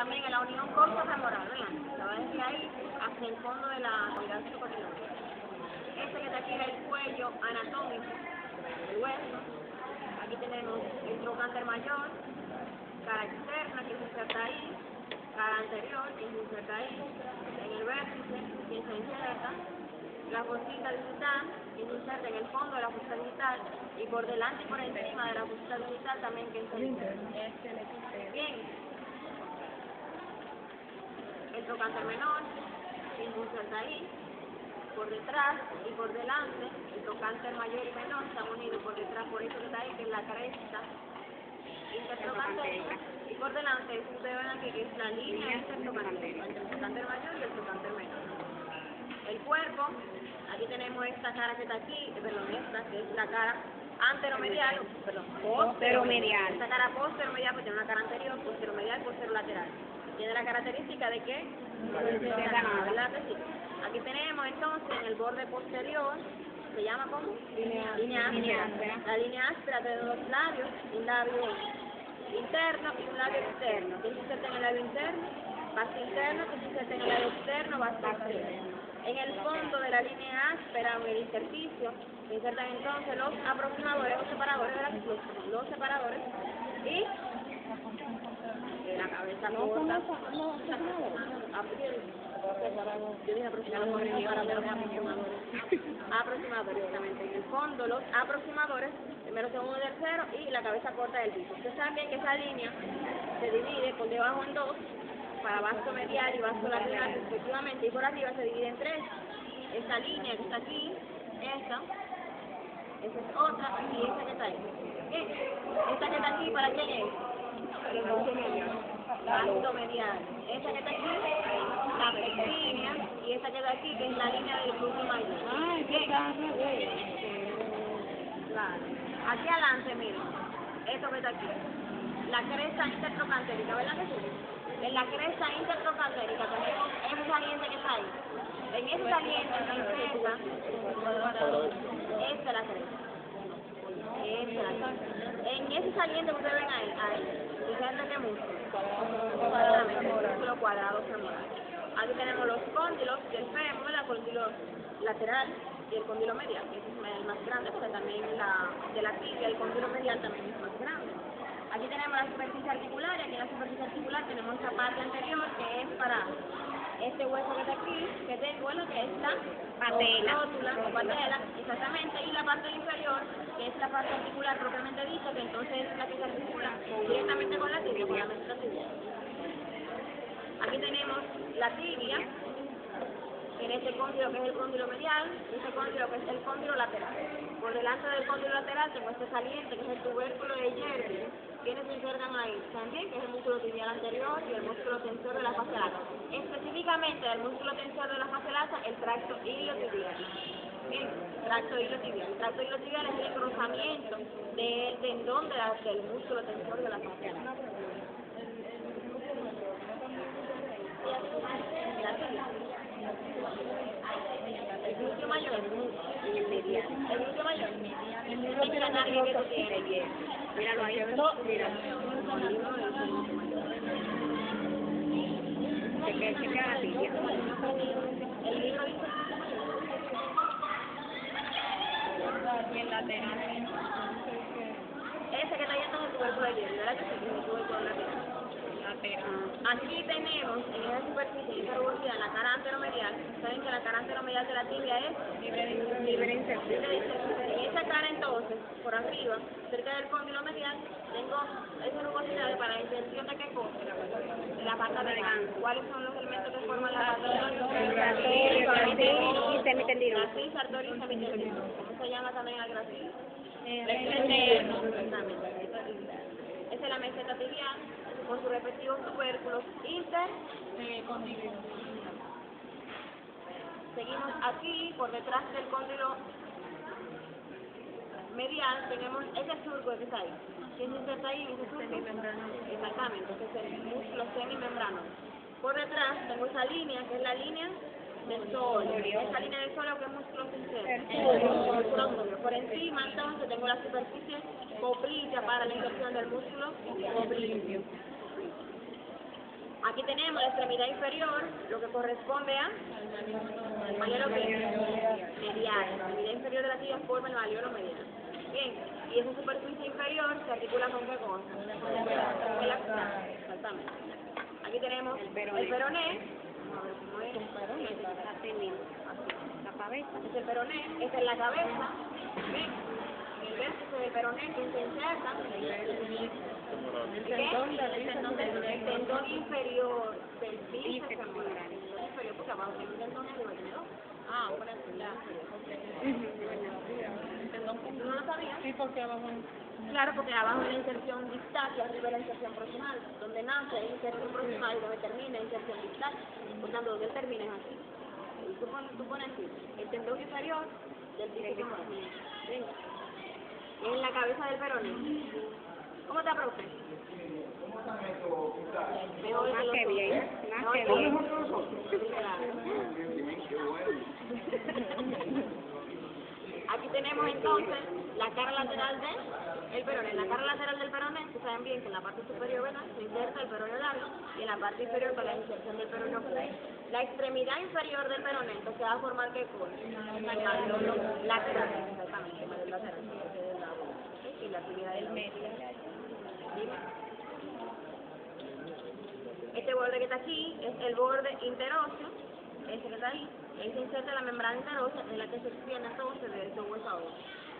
también en la unión corto-femoral, vean, se va desde ahí hacia el fondo de la cavidad superior. Este que está aquí es el cuello anatómico, el hueso. Aquí tenemos el trocánter mayor, cara externa que se inserta ahí, cara anterior que se inserta ahí, en el vértice que se inserta, la fosita digital que se inserta en el fondo de la fosita digital y por delante y por encima de la fosita digital también que se inserta. Bien, el trocánter menor que se inserta ahí, por detrás y por delante, el trocánter mayor y menor están unidos por detrás, por eso que está ahí, que es la cresta intertrocantérica, y por delante, eso ustedes ven aquí, que es la línea intertrocantérica, entre el trocánter mayor y el trocánter menor. El cuerpo, aquí tenemos esta cara que está aquí, perdón, esta, que es la cara anteromedial, perdón, posteromedial. Esta cara posteromedial, pues tiene una cara anterior, posteromedial, posterolateral. Tiene la característica de que ¿verdad que sí? Aquí tenemos entonces en el borde posterior, se llama como línea áspera. La línea áspera de dos labios, un labio interno y un labio externo. Que se inserta en el labio interno, vasto interno, que se inserta en el labio externo, vasto externo. En el fondo de la línea áspera o en el intersticio se insertan entonces los aproximadores o separadores de la los separadores y la cabeza corta. Yo dije aproximadores, aproximadores, exactamente. En el fondo, los aproximadores, primero, segundo y tercero, y la cabeza corta del piso. Ustedes saben bien que esa línea se divide por debajo en dos, para vasto medial y vasto lateral respectivamente, y por arriba se divide en tres. Esta línea que está aquí, esa es otra, y esta que está ahí. Bien, esta que está aquí, ¿para quién es? Vasto medial. Esta que está aquí, la línea, y esta que está aquí, que es la línea del glúteo mayor. Ay, qué carne, Claro. Aquí adelante, miren, esto que está aquí, la cresta intertrocantérica, ¿verdad que sí? En la cresta intertrocantérica tenemos ese saliente que está ahí. En ese saliente se inserta, esta es la cresta. Esta es la cresta. En ese saliente que ustedes ven ahí, se inserta ¿qué músculo? Músculo cuadrado femoral. Aquí tenemos los cóndilos del fémur, el cóndilo lateral y el cóndilo medial, que es el más grande, porque también de la tibia el cóndilo medial también es más grande. Aquí tenemos la superficie articular, y aquí en la superficie articular tenemos esta parte anterior que es para este hueso que está aquí, que tengo, bueno, que es la rótula o patela, exactamente, y la parte inferior, que es la parte articular propiamente dicha, que entonces es la que se articula directamente con la tibia, con la meseta tibial. Aquí tenemos la tibia, en este cóndilo que es el cóndilo medial, y este cóndilo que es el cóndilo lateral. Por delante del cóndilo lateral tengo este saliente, que es el tubérculo de Yerby. ¿Quiénes se insertan ahí? También, que es el músculo tibial anterior y el músculo tensor de la fase lata. Específicamente del músculo tensor de la fase lata, el tracto iliotibial. Bien, tracto iliotibial. El tracto iliotibial es el engrosamiento del tendón del músculo tensor de la fase lata. El glúteo mayor, el medial. El glúteo mayor, el glúteo largo que tú tienes. Míralo ahí. Mira. Chequea la tibia. El libro dice y el lateral. Ese que está ahí es el tubérculo de Yerby, ¿verdad que sí? El tubérculo lateral. Aquí tenemos en esa superficie, en esa rugosidad, la cara anteromedial. Saben que la cara anteromedial de la tibia es libre de inserción. En esa cara entonces, por arriba, cerca del cóndilo medial, tengo esas rugosidades para la inserción de qué cosa, de la pata de ganso. ¿Cuáles son los elementos que forman la pata de ganso? y semitendino. Gracilis, artorio y semitendino. ¿Cómo se llama también el gracilis? Exactamente. Esa es la meseta tibial, con sus respectivos tubérculos intercondylios. Seguimos aquí, por detrás del cóndilo medial, tenemos ese surco que está ahí. ¿Quién se inserta ahí? Ese surco. Exactamente, ese es el músculo semimembranoso. Por detrás tengo esa línea, que es la línea del sóleo. Esa línea del sóleo, ¿qué músculo se inserta? El músculo sóleo. Por encima, entonces, tengo la superficie poplitea para la inserción del músculo poplitea. Aquí tenemos la extremidad inferior, lo que corresponde a el malleolo medial. La extremidad inferior de la tibia forma el malleolo medial. Bien, y esa superficie inferior se articula con qué cosa? Con el axila, exactamente. Aquí tenemos el peroné. Vamos a ver cómo es. Así mismo. La cabeza. Este es el peroné, esta es la cabeza. Bien, el vértice del peroné que se inserta. El tendón inferior del bíceps femoral. El tendón inferior, porque abajo tiene un tendón y arriba tiene dos. Ah, por eso ya. ¿Tú no lo sabías? Sí, porque abajo. Claro, porque abajo es la inserción distal y arriba es la inserción proximal. Donde nace es inserción proximal y donde termina es inserción distal. Por tanto, donde él termina es así. Y tú pones así, el tendón inferior del bíceps femoral. ¿Sí? En la cabeza del peroné. ¿Cómo está, profe? Mejor Más que bien, más que Mejor bien. Aquí tenemos entonces la cara lateral del peroné. En la cara lateral del peroné, ustedes saben bien que en la parte superior, ¿verdad?, se inserta el peroneo largo y en la parte inferior para la inserción del peroneo corto. La extremidad inferior del peroné entonces va a formar ¿qué cosa? El malleolo lateral, exactamente, el malleolo lateral, y la actividad del medio. Este borde que está aquí es el borde interóseo, ese que está ahí se inserta la membrana interósea en la que se extiende entonces de ese hueso a otro.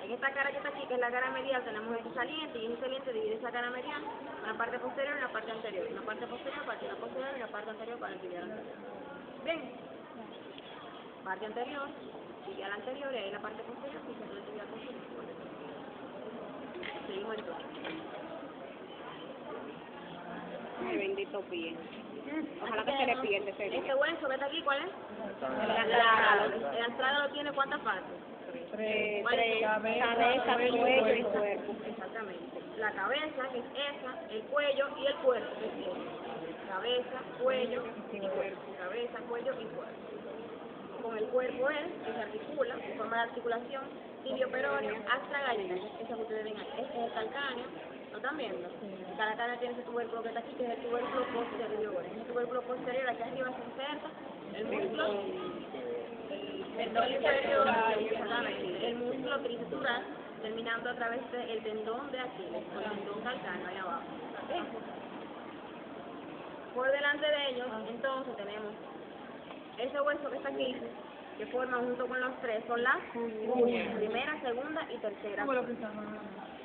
En esta cara que está aquí, que es la cara medial, tenemos este saliente y ese saliente divide esa cara medial en la parte posterior y en la parte anterior. Una parte posterior para la posterior y la parte anterior para el tibial anterior. Bien, parte anterior, tibial anterior y ahí la parte posterior y se el tibial posterior. Seguimos entonces. Ay, bendito pie. Ojalá que se le pierda ese día. Este hueso que está aquí, ¿cuál es? El astrado tiene ¿cuántas partes? Tres. ¿Cuál es? Cabeza, cuello y cuerpo. Exactamente. La cabeza, que es esa, el cuello y el cuerpo, que es ese. Cabeza, cuello y cuerpo. Cabeza, cuello y cuerpo. Con el cuerpo él, que se articula, en forma de articulación, tibio peroneo, astra gallina, esa que ustedes ven ahí. Este es el calcáneo, ¿lo están viendo? El calcáneo tiene ese tubérculo que está aquí, que es el tubérculo posterior. En el tubérculo posterior, aquí arriba se inserta el músculo, el músculo tricefural, terminando a través del tendón de Aquiles, o el tendón calcáneo ahí abajo. ¿Sí? Por delante de ellos, entonces tenemos ese hueso que está aquí, que forma junto con los tres, son las cuñas, primera, segunda y tercera.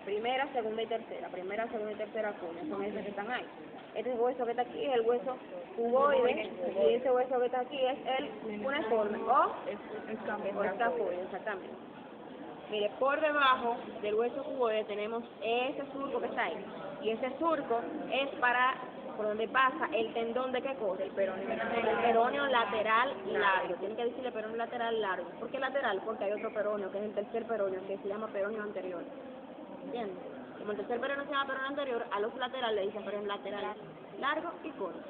Primera, segunda y tercera. Primera, segunda y tercera cuña, son esas que están ahí. Este hueso que está aquí es el hueso cuboide y ese hueso que está aquí es el cuneiforme o escafoide, exactamente. Mire, por debajo del hueso cuboide tenemos ese surco que está ahí y ese surco es por donde pasa el tendón de qué cosa, el peroneo lateral largo. Tienen que decirle peroneo lateral largo. ¿Por qué lateral? Porque hay otro peroneo, que es el tercer peroneo, que se llama peroneo anterior. ¿Entiendes? Como el tercer peroneo se llama peroneo anterior, a los laterales le dicen peroneo lateral largo y corto.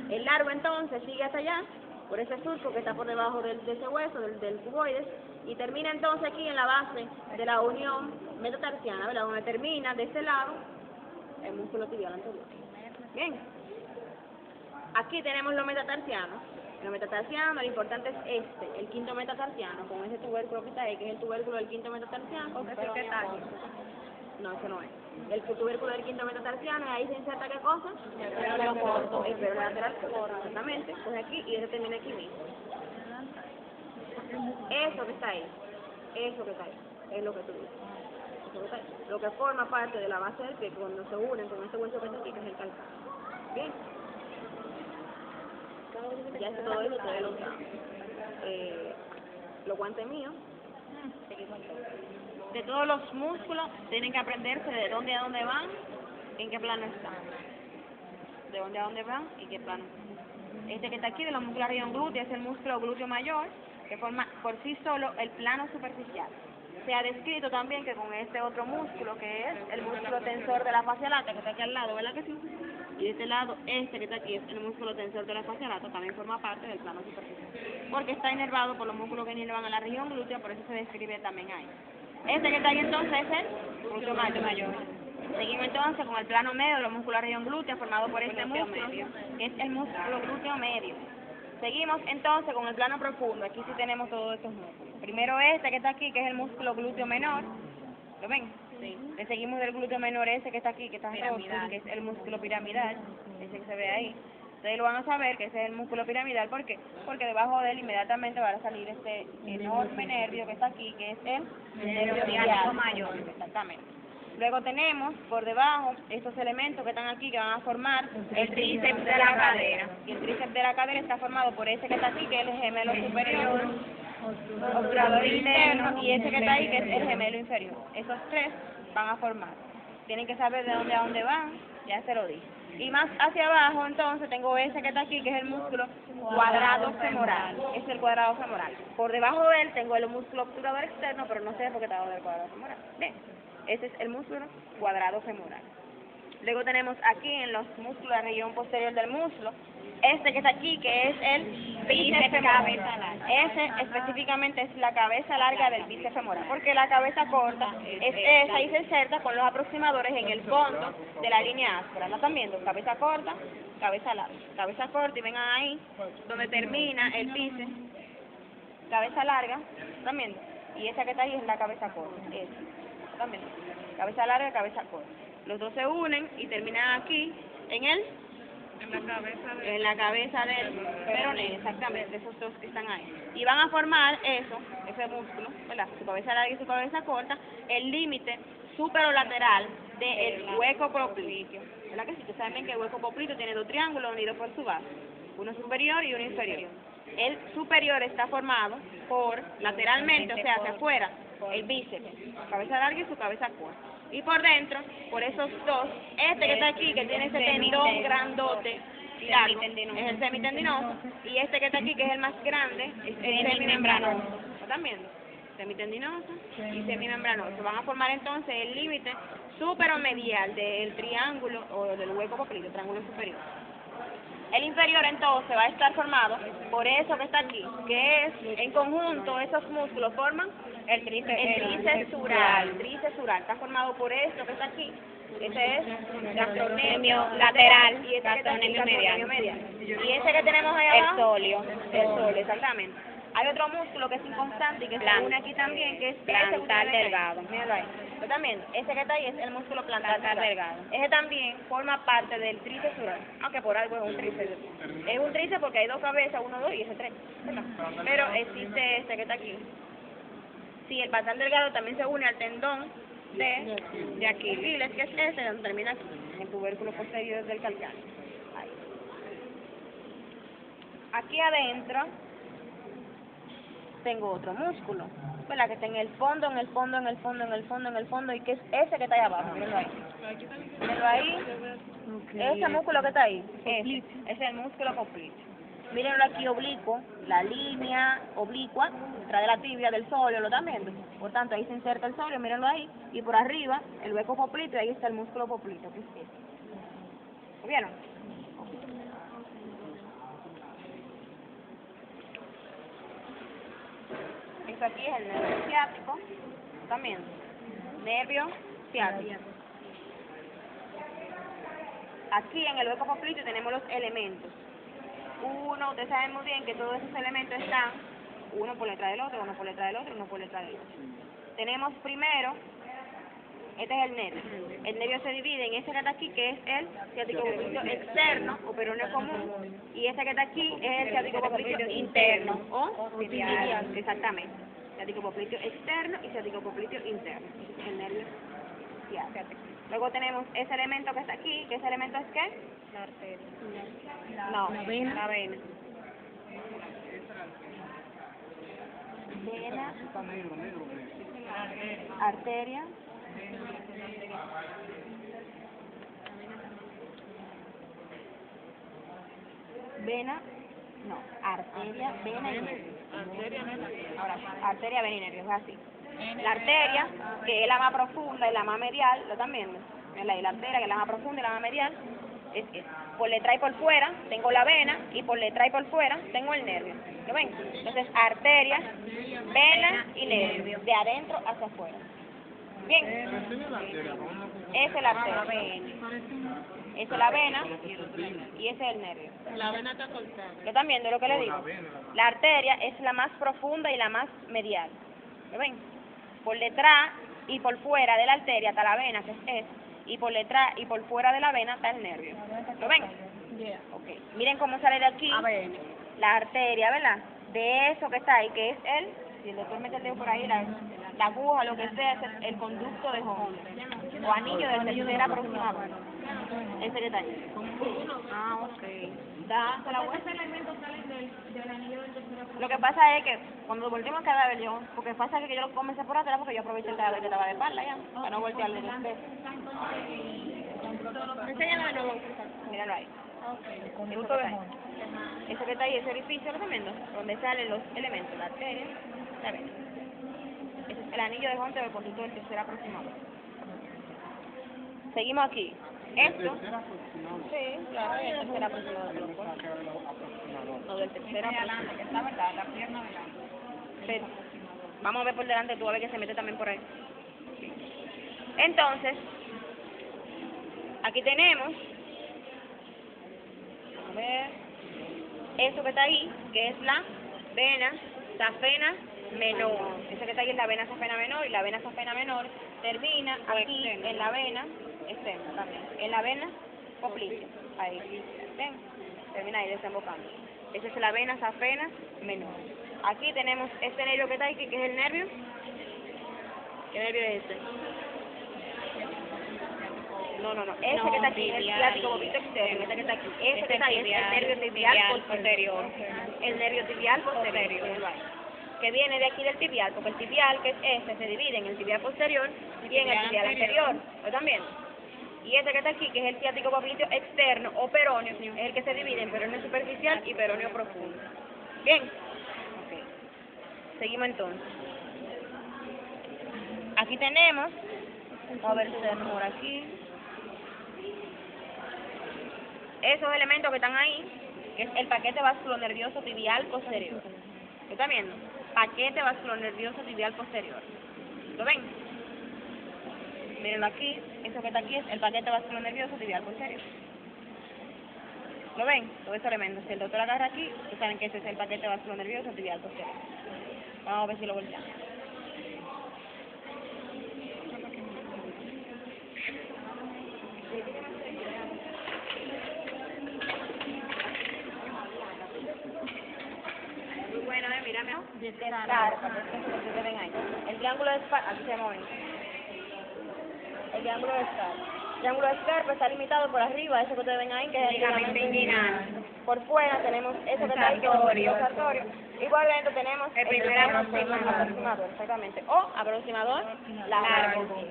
El largo entonces sigue hasta allá, por ese surco que está por debajo de ese hueso, del cuboides, y termina entonces aquí en la base de la unión metatarsiana, ¿verdad? Donde termina de este lado el músculo tibial anterior. Bien. Aquí tenemos los metatarsianos. Los metatarsianos, lo importante es este, el quinto metatarsiano, con ese tubérculo que está ahí, que es el tubérculo del quinto metatarsiano. ¿O qué tal? No, eso no es. El tubérculo del quinto metatarsiano, y ahí se inserta ¿qué cosa? El peroneo corto. El peroneo lateral corto, exactamente. Pues aquí, y ese termina aquí mismo. Eso que está ahí, es lo que tú dices. Eso que está ahí. Lo que forma parte de la base del pie, cuando se unen con este hueso que está aquí, que es el calcáneo. Bien. Ya es todo eso, ustedes lo saben. Los guantes míos. De todos los músculos, tienen que aprenderse de dónde a dónde van, en qué plano están. De dónde a dónde van y qué plano están. Este que está aquí, de la muscular región glútea, es el músculo glúteo mayor, que forma por sí solo el plano superficial. Se ha descrito también que con este otro músculo, que es el músculo tensor de la fascia lata, que está aquí al lado, ¿verdad que sí? Y de este lado, este que está aquí es el músculo tensor de la fascia lata, también forma parte del plano superficial. Porque está inervado por los músculos que inervan a la región glútea, por eso se describe también ahí. Este que está ahí entonces es el glúteo mayor. Seguimos entonces con el plano medio de los músculos de la región glútea formado por este músculo, que es el músculo glúteo medio. Seguimos entonces con el plano profundo, aquí sí tenemos todos estos músculos. Primero este que está aquí, que es el músculo glúteo menor, ¿lo ven? Sí. Le seguimos del glúteo menor ese que está aquí, que está rojo, Piramidal. que es el músculo piramidal, ese que se ve ahí. Ustedes lo van a saber que ese es el músculo piramidal, ¿por qué? Porque debajo de él inmediatamente va a salir este enorme nervio que está aquí, que es el nervio ciático mayor. Exactamente. Luego tenemos por debajo estos elementos que están aquí que van a formar el tríceps de la cadera. Y el tríceps de la cadera está formado por ese que está aquí, que es el gemelo superior, obturador interno, y ese que está ahí, que es el gemelo inferior. Esos tres van a formar. Tienen que saber de dónde a dónde van, ya se lo dije. Y más hacia abajo, entonces, tengo ese que está aquí, que es el músculo cuadrado femoral. Es el cuadrado femoral. Por debajo de él tengo el músculo obturador externo, pero no sé por qué está del cuadrado femoral. Bien, ese es el músculo cuadrado femoral. Luego tenemos aquí en los músculos de la región posterior del muslo, este que está aquí, que es el bíceps femoral. Ese específicamente es la cabeza larga del bíceps femoral, porque la cabeza corta es esa y se inserta con los aproximadores en el fondo de la línea áspera. ¿La están viendo? Cabeza corta, cabeza larga. Cabeza corta y vengan ahí, donde termina el bíceps, cabeza larga, ¿están viendo? Y esa que está ahí es la cabeza corta, esa. ¿Están viendo? Cabeza larga, cabeza corta. Los dos se unen y terminan aquí, en la cabeza del peroné, exactamente, esos dos que están ahí. Y van a formar ese músculo, ¿verdad? Su cabeza larga y su cabeza corta, el límite superolateral del hueco popliteo. ¿Verdad que sí? Ustedes saben que el hueco popliteo tiene dos triángulos unidos por su base, uno superior y uno inferior. El superior está formado por, lateralmente, o sea, hacia afuera, el bíceps, su cabeza larga y su cabeza corta. Y por dentro, por esos dos, este que está aquí, que tiene ese tendón grandote, largo, es el semitendinoso, y este que está aquí, que es el más grande, es el semimembranoso. ¿Lo están viendo? Semitendinoso y semimembranoso. Van a formar entonces el límite superomedial del triángulo o del hueco popliteo, triángulo superior. El inferior entonces va a estar formado por eso que está aquí, que es, en conjunto, esos músculos forman el tríceps sural. El tríceps sural está formado por esto que está aquí. Ese es gastrocnemio lateral y este gastrocnemio medial. Y ese que tenemos ahí abajo, el sóleo, exactamente. Hay otro músculo que es inconstante y que se une aquí también, que es plantar delgado. Míralo ahí. Pero también, ese que está ahí es el músculo plantar delgado. Ese también forma parte del tríceps sural, aunque por algo es un tríceps. Es un tríceps porque hay dos cabezas, uno, dos y ese tres. ¿Verdad? Pero existe este que está aquí. Sí, el plantar delgado también se une al tendón de Aquiles, que es ese, donde termina aquí, en el tubérculo posterior del calcáneo. Ahí. Aquí adentro tengo otro músculo, ¿verdad? Que está en el fondo, y que es ese que está ahí abajo, mírenlo ahí. Mírenlo ahí, ese músculo que está ahí, ese es el músculo popliteo. Mírenlo aquí oblicuo, la línea oblicua, detrás de la tibia del sóleo, ¿lo están viendo? Por tanto, ahí se inserta el sóleo, mírenlo ahí, y por arriba, el hueco popliteo, ahí está el músculo popliteo, que es este. ¿Lo vieron? Esto aquí es el nervio ciático, también, nervio ciático. Aquí en el hueco popliteo tenemos los elementos. Uno, ustedes saben muy bien que todos esos elementos están uno por detrás del otro, uno por detrás del otro, uno por detrás del otro. Tenemos primero, este es el nervio. El nervio se divide en este que está aquí, que es el ciático popliteo externo o peroneo común, y este que está aquí es el ciático popliteo interno o tibial. Exactamente. Ciático popliteo externo y ciático popliteo interno. Ese es el nervio ciático. Luego tenemos ese elemento que está aquí, que ese elemento es ¿qué? La arteria. No, la vena. Vena, arteria, vena, no, arteria, vena y nervio. Ahora, arteria, vena y nervio, es así. La arteria, que es la más profunda y la más medial, ¿lo están viendo? La arteria, que es la más profunda y la más medial, es por detrás y por fuera tengo la vena y por detrás y por fuera tengo el nervio. ¿Lo ven? Entonces, arteria, vena y nervio, de adentro hacia afuera. Bien. Esa es la arteria. Esa es la vena y ese es el nervio. La vena está cortada. ¿Lo están viendo lo que le digo? La arteria es la más profunda y la más medial. ¿Lo ven? Por detrás y por fuera de la arteria está la vena, que es y por detrás y por fuera de la vena está el nervio. ¿Lo ven? Yeah. Okay. Miren cómo sale de aquí la arteria, ¿verdad? De eso que está ahí, que es si el doctor mete el dedo por ahí, la aguja, lo que sea, es el conducto de Hunter, o anillo del tercer aproximador. Ese que está ahí. Ah, ok. Se la vuelta. elementos salen del anillo del tercer aproximador. Lo que pasa es que cuando volteemos el cadáver, porque pasa que yo lo comencé por atrás porque yo aproveché el cadáver que estaba de espalda ya, para no voltearlo de usted. Enséñame de nuevo. Míralo ahí. Conducto de Hunter. Eso que está ahí, ese orificio, ¿lo están viendo? Donde salen los elementos, la arteria, la vena. Ese es el anillo de Hunter, el conducto del tercer aproximador. Seguimos aquí. Esto. Sí, claro, el tercer aproximador. No, del tercer aproximador. Que está verdad, la pierna adelante. Pero, vamos a ver por delante, tú a ver que se mete también por ahí. Entonces, aquí tenemos, a ver, eso que está ahí, que es la vena safena menor. Esa que está ahí es la vena safena menor, y la vena safena menor termina aquí en la vena externa también, en la vena poplitea, ahí, ven, termina ahí desembocando. Esa es la vena safena menor. Aquí tenemos este nervio que está aquí, que es el nervio. ¿Qué nervio es este? No. Ese que está aquí es el ciático bobito externo, ese que está aquí. Ese que está ahí es el nervio tibial posterior. El nervio tibial posterior. Que viene de aquí del tibial, porque el tibial, que es este, se divide en el tibial posterior y en el tibial anterior. ¿Lo están viendo? Y este que está aquí, que es el ciático popliteo externo o peroneo, es el que se divide en peroneo superficial y peroneo profundo. Bien. Okay. Seguimos entonces. Aquí tenemos, vamos a ver si se por aquí, esos elementos que están ahí, que es el paquete vasculonervioso tibial posterior. ¿Lo están viendo? Paquete vasculonervioso tibial posterior. ¿Lo ven? Mírenlo aquí, eso que está aquí es el paquete vasculonervioso tibial posterior. ¿Lo ven? Todos esos elementos. Si el doctor agarra aquí, ustedes saben que ese es el paquete vasculonervioso tibial posterior. Vamos a ver si lo volteamos. Muy bueno, mírame. Claro, para que ustedes ven ahí. El triángulo de Scarpa, aquí se llama el triángulo de Scarpa. El triángulo de Scarpa está limitado por arriba, eso que ustedes ven ahí, que es el ligamento inguinal. Por fuera tenemos eso que está ahí, que es el sartorio. Y por dentro tenemos el primer aproximador, exactamente. O aproximador largo.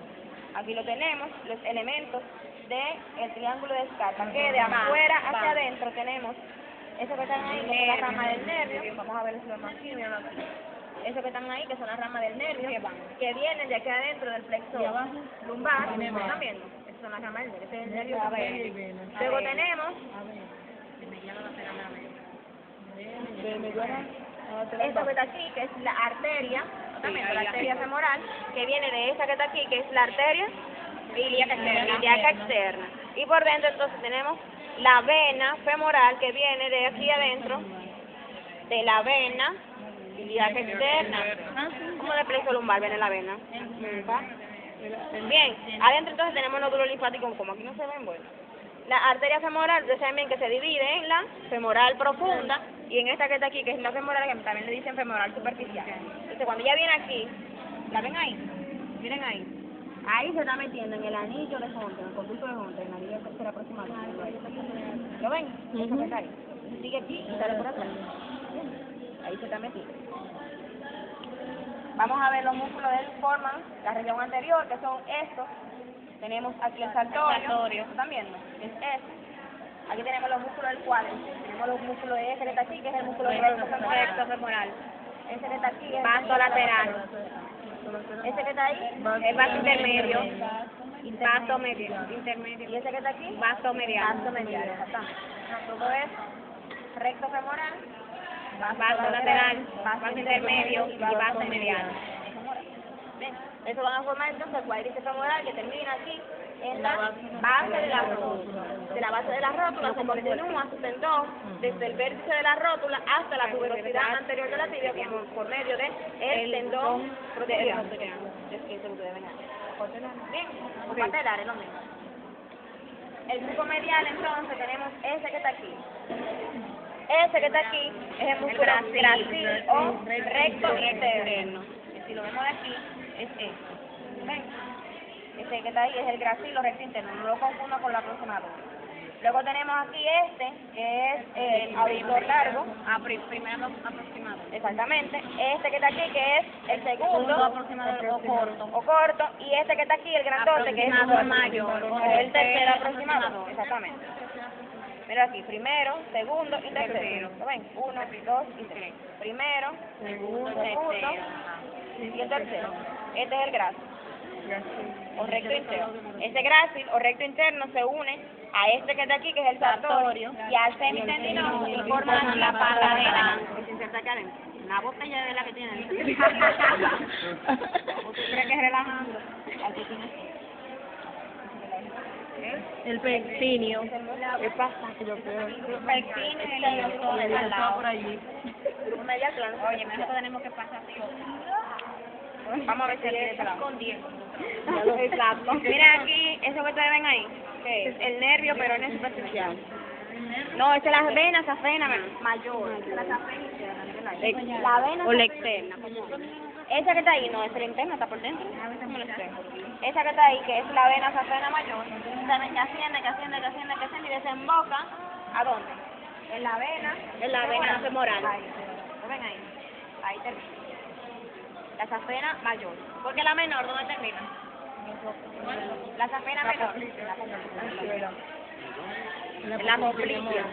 Aquí lo tenemos, los elementos del triángulo de Scarpa, que de afuera hacia adentro tenemos eso que están ahí, que es la rama del nervio. Vamos a ver si lo más aquí, míralo aquí. Eso que están ahí, que son las ramas del nervio, que vienen de aquí adentro del plexo lumbar. ¿Están viendo? Esas son las ramas del nervio, ese es el nervio safeno. Luego tenemos esto que está aquí, que es la arteria, la arteria femoral, que viene de esa que está aquí, que es la arteria ilíaca externa. Y por dentro entonces tenemos la vena femoral, que viene de aquí adentro, de la vena ilíaca externa. ¿Cómo de plexo lumbar viene la vena? Bien, adentro entonces tenemos nódulos linfáticos, como aquí no se ven, bueno. La arteria femoral, ustedes saben bien que se divide en la femoral profunda y en esta que está aquí, que es la femoral, que también le dicen femoral superficial. Entonces, cuando ella viene aquí, ¿la ven ahí? Miren ahí. Ahí se está metiendo en el anillo de Hunter, en el conducto de Hunter, en el anillo de tercera aproximador. ¿Lo ven? Eso que está ahí. Sigue aquí y sale por atrás. Ahí se está metiendo. Vamos a ver los músculos que forman la región anterior, que son estos. Tenemos aquí el sartorio. ¿Están viendo? Es este. Aquí tenemos los músculos del cuádriceps. Tenemos los músculos de ese que está aquí, que es el músculo recto femoral. Ese que está aquí es el vaso lateral. Ese que está ahí, el vaso intermedio. Vaso medio. Intermedio. Y ese que está aquí, vaso medial. Vaso medial, exactamente. Todo es recto femoral, vaso lateral, vaso intermedio y vaso medial. Bien, eso van a formar entonces el cuádriceps femoral, que termina aquí en la base de la rótula. De la base de la rótula se continúa su tendón desde el vértice de la rótula hasta la tuberosidad anterior de la tibia como por medio de el tendón protuberante. Es que se ustedes ven ahí. Bien, patelar es lo mismo. El grupo medial entonces tenemos ese que está aquí. Ese que está aquí es el músculo gracil o recto interno. Si lo vemos de aquí, es este. ¿Ven? Este que está ahí es el gracil o recto interno, no lo confundo con la aproximador. Luego tenemos aquí este, que es el abductor largo. Primero aproximado. Exactamente. Este que está aquí, que es el segundo aproximador o corto. Y este que está aquí, el grandote, que es Aproximador mayor. el tercer aproximador. Exactamente. Mira aquí, primero, segundo y tercero. ¿Lo ven? 1, 2 y 3. Primero, segundo y el tercero. Este es el grácil o recto interno. Ese grácil o recto interno se une a este que está aquí, que es el sartorio, y al semitendinoso y forman la pata delante. Que se inserta aquí adentro. Una botella de la que tienen. ¿O tú crees que es relajando? Aquí tienes el pectinio. ¿Qué pasa? Que yo creo. El pectinio y el otro de al lado. Por allí. Grupo medial plano. Oye, nosotros tenemos que pasar así. Vamos a ver si aquí está escondiendo. Exacto. Mira aquí, eso que ustedes ven ahí, que es el nervio peroneo superficial. No, esa es la vena safena mayor. La safena interna. La vena O la externa. esa que está ahí, no, es la interna, está por dentro. Esa que está ahí, que es la vena safena mayor, saben que asciende y desemboca, ¿a dónde? En la vena femoral. Ahí. ¿Lo ven ahí? Ahí termina. La safena mayor. Porque la menor, ¿dónde termina? La safena menor. En la poplitea.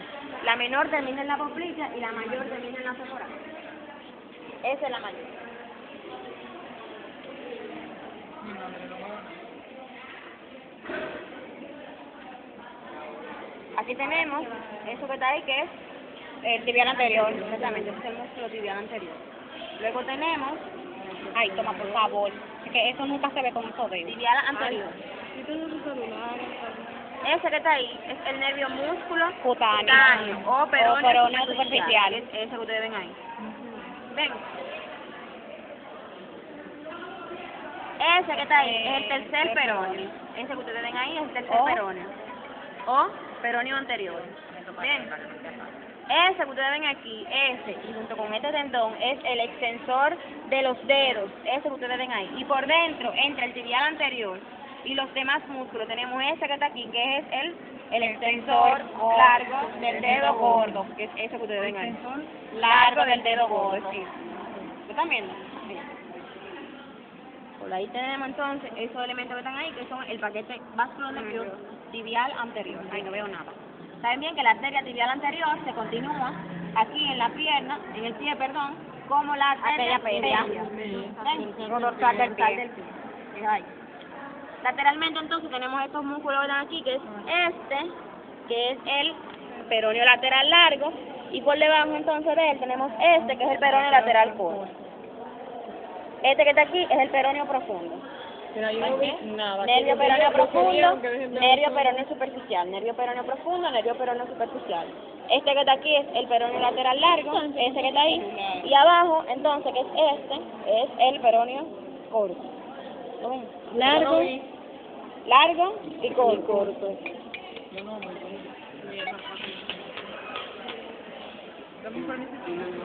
La menor termina en la poplitea y la mayor termina en la femoral. Esa es la mayor. Aquí tenemos eso que está ahí, que es el tibial anterior. Exactamente, ese es el músculo tibial anterior. Luego tenemos, Ay, toma, por favor. Es que eso nunca se ve con esos dedos. tibial anterior. Ese que está ahí es el nervio músculo Cutáneo. o peroneo superficial. Es ese que ustedes ven ahí. Ven. Ese que está ahí es el tercer peroneo. Ese que ustedes ven ahí es el tercer peroneo. O peroneo anterior. Bien. Ese que ustedes ven aquí, ese, y junto con este tendón, es el extensor de los dedos. Ese que ustedes ven ahí. Y por dentro, entre el tibial anterior y los demás músculos, tenemos ese que está aquí, que es el extensor largo del dedo gordo, que es ese que ustedes ven ahí. Largo del dedo gordo, sí. ¿Lo están viendo? Sí. Por ahí tenemos entonces esos elementos que están ahí, que son el paquete vasculonervioso tibial anterior. Ahí no veo nada. Saben bien que la arteria tibial anterior se continúa aquí en la pierna, en el pie, perdón, como la arteria pedia. Dorsal del pie. Es ahí. Lateralmente entonces tenemos estos músculos que están aquí, que es este, que es el peroneo lateral largo, y por debajo entonces de él tenemos este, que es el peroneo lateral corto. Este que está aquí es el peroneo profundo. Nervio peroneo profundo, nervio peroneo superficial, nervio peroneo profundo, nervio peroneo superficial. Este que está aquí es el peroneo lateral largo, ese que está ahí, y abajo entonces que es este, es el peroneo corto. ¿Lo ven? Largo y corto.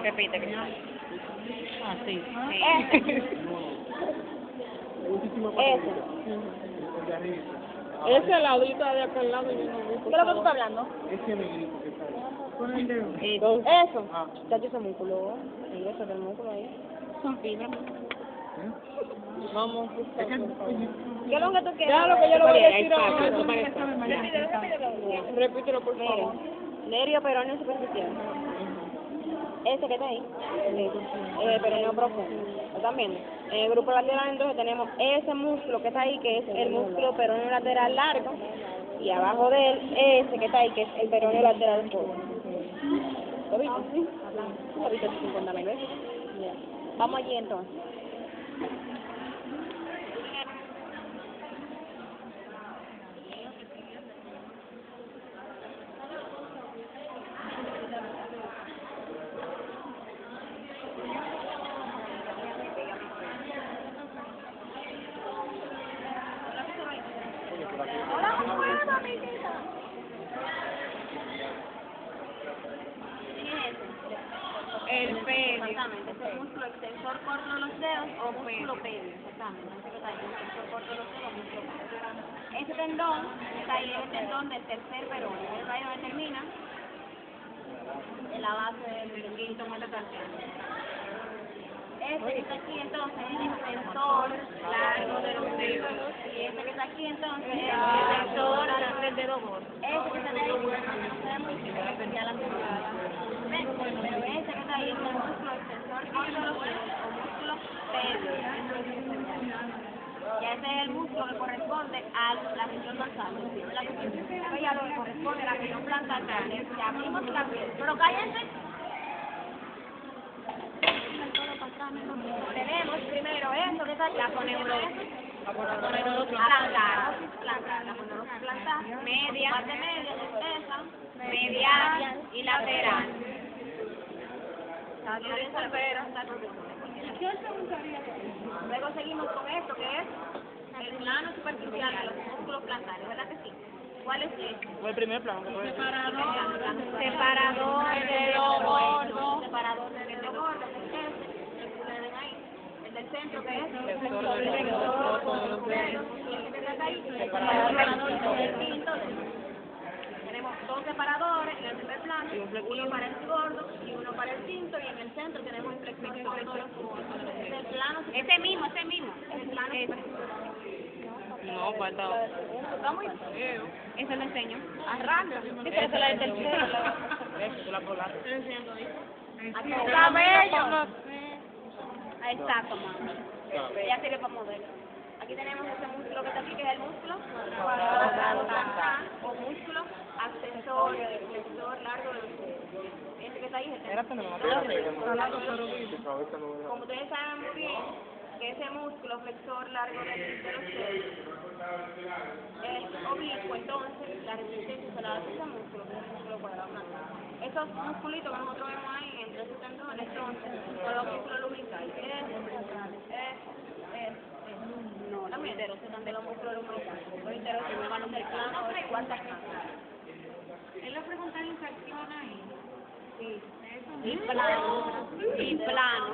Repite. Sí. Ese ladito de aquel lado yo no vi. ¿Qué es lo que tú estás hablando? Ese negrito que está ahí. Con el dedo. Eso. Ah. Ya ese músculo. Sí, ese del músculo ahí. Son fibras. Vamos. ¿Qué es lo que tú quieres? Ya lo que yo le voy a decir Exacto, ahora. Repítelo por favor. Nervio peroneo superficial. Ese que está ahí. El peroneo profundo. ¿Lo están viendo? En el grupo lateral entonces tenemos ese músculo que está ahí, que es el músculo peroneo lateral largo. Y abajo de él, ese que está ahí, que es el peroneo lateral corto. ¿Lo viste? ¿Lo viste 50.000 veces? Vamos allí entonces. El pedio. Exactamente, es el músculo extensor corto de los dedos o músculo pedio. Exactamente, ese que está ahí, extensor corto de los dedos o músculo pedio. Ese tendón está ahí, es el tendón del tercer perón. ¿Ves ahí donde termina? En la base del quinto metatarsiano. Este que está aquí entonces es el extensor largo de los dedos. Y este que está aquí entonces es el extensor del dedo gordo. Este que está ahí, no se ve muy bien, ya la temporada. Pero este que está ahí es el músculo extensor corto de los dedos o músculo pedio. Ya ese es el músculo que corresponde a la región nasal. Esto ya lo que corresponde a la región plantar. Ya abrimos la piel. Pero cállense. Tenemos primero esto que está aquí. La foneurologia. Plantar. La foneurologia plantar. Media. Parte media, extensa. Medial y lateral. Luego seguimos con esto que es el plano superficial de los músculos plantares, ¿verdad que sí? ¿Cuál es este? Fue el primer plano. Separador del dedo gordo. Separador del dedo gordo, que es este, el que ustedes ven ahí. El del centro que es Flexor del dedo. y el que está ahí, separador del quinto dedo. Tenemos dos separadores en el primer plano, uno para el gordo y uno para el quinto, y en el centro tenemos el flexor corto. Es el plano. Ese mismo. Es el plano superficial. No, falta. Está muy feo. Eso lo enseño. Arranca. Esa es la del tercero. Eso, la polar. Aquí está bello. Exacto, mamá. Ya sirve para modelo. Aquí tenemos este músculo que está aquí, que es el músculo plantar o músculo ascensor, flexor largo de los dedos. Este que está ahí es el Era tener una polar. Como ustedes saben muy bien, que ese músculo flexor largo de los dedos es oblicuo, entonces la resistencia se la da a ese músculo, que es el músculo cuadrado plantar. Esos musculitos que nosotros vemos ahí entre esos tendones, entonces, son los músculos lubricales. No, los interosos también los músculos lubricales. Los interosos me van a ser plano o de cuarta plana. Él le preguntó la infección ahí. Sí. Y plano.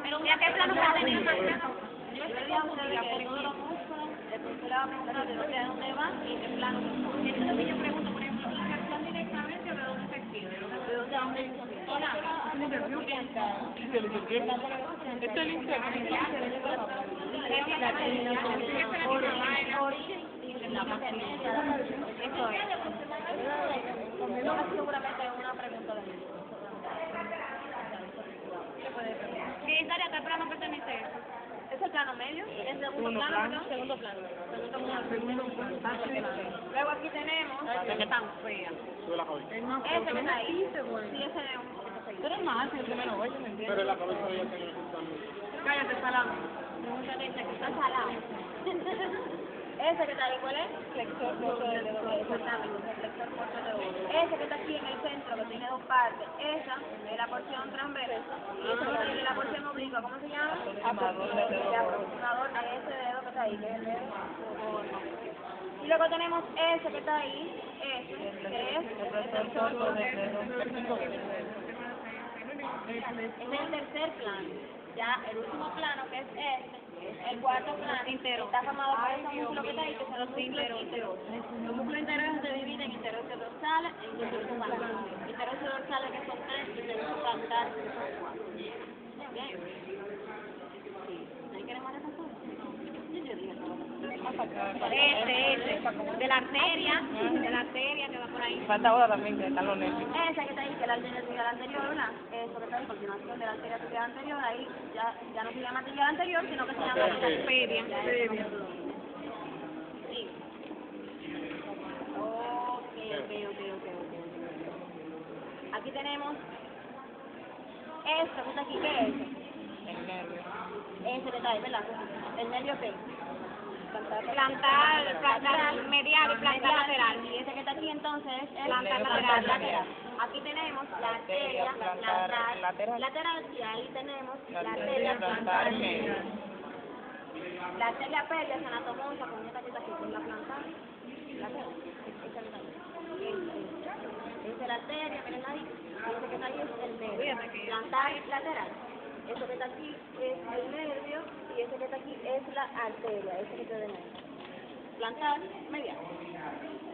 Pero mira qué plano que ha tenido. Yo le digo a ustedes que todos los músculos, después le vamos a preguntar de dónde van y qué plano que son. Entonces yo pregunto, por ejemplo, infección directamente o de dónde se escribe. ¿De dónde a dónde hizo? Este es el insecto. Eso es. Seguramente es una pregunta de mí. ¿Qué historia qué plano pertenece? ¿Es el plano medio? ¿Es el segundo plano? Perdón, segundo plano. Luego aquí tenemos Que tan fea. ese que está ahí. Sí, ese es un poquito feo. Pero es más, el primero, oye, ¿me entiendes? Pero la cabeza ya tiene el Cállate, salame. Pregúntale ese que está salado. Ese que está ahí, ¿cuál es? Flexor corto del dedo gordo. Exactamente, flexor corto del dedo gordo. Ese que está aquí en el centro, que tiene dos partes. Esa es la porción transversa. Y esa que tiene la porción oblicua, ¿cómo se llama? El aproximador de ese dedo que está ahí, que es el dedo gordo. Y luego tenemos ese que está ahí, ese, que es el flexor corto del dedo. Es el tercer plano. Ya el último plano, que es este, el cuarto plano, está formado por esos músculos que está ahí, que son los músculos interosos. Los músculos interosos se dividen en interosos dorsales e interosos plantares. Interosos dorsales que son 3, interosos plantares que son 4. Bien. ¿No queremos repasar? Yo dije De la arteria que va por ahí. Falta ahora también, que están los nervios. esa que está ahí, que es la arteria tibial anterior, ¿verdad? Eso que está ahí, continuación de la arteria tibial anterior, ahí ya no se llama tibial anterior, sino que se llama arteria. Sí. Ok. Aquí tenemos esto que está aquí, ¿qué es eso? El nervio. Ese que está ahí, ¿verdad? El nervio qué? Plantar medial y plantar lateral. Y ese que está aquí entonces es el Plantar lateral. Aquí tenemos la arteria plantar lateral y ahí tenemos la arteria plantar medial. La arteria pedia es anatomosa con esta que está aquí, con la plantar. Esa es la arteria, miren ahí. Ese que está ahí es el nervio. Plantar lateral. Eso que está aquí es el nervio y ese que está aquí es la arteria, ese que te ven ahí. Plantar medial.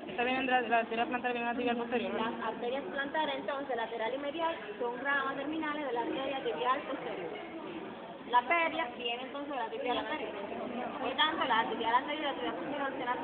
Esta viene la arteria plantar viene la tibial posterior, ¿no? Las arterias plantares, entonces, lateral y medial, son ramas terminales de la arteria tibial posterior. La peria viene entonces de la tibial anterior. Por tanto, la tibial anterior y la tibial posterior serán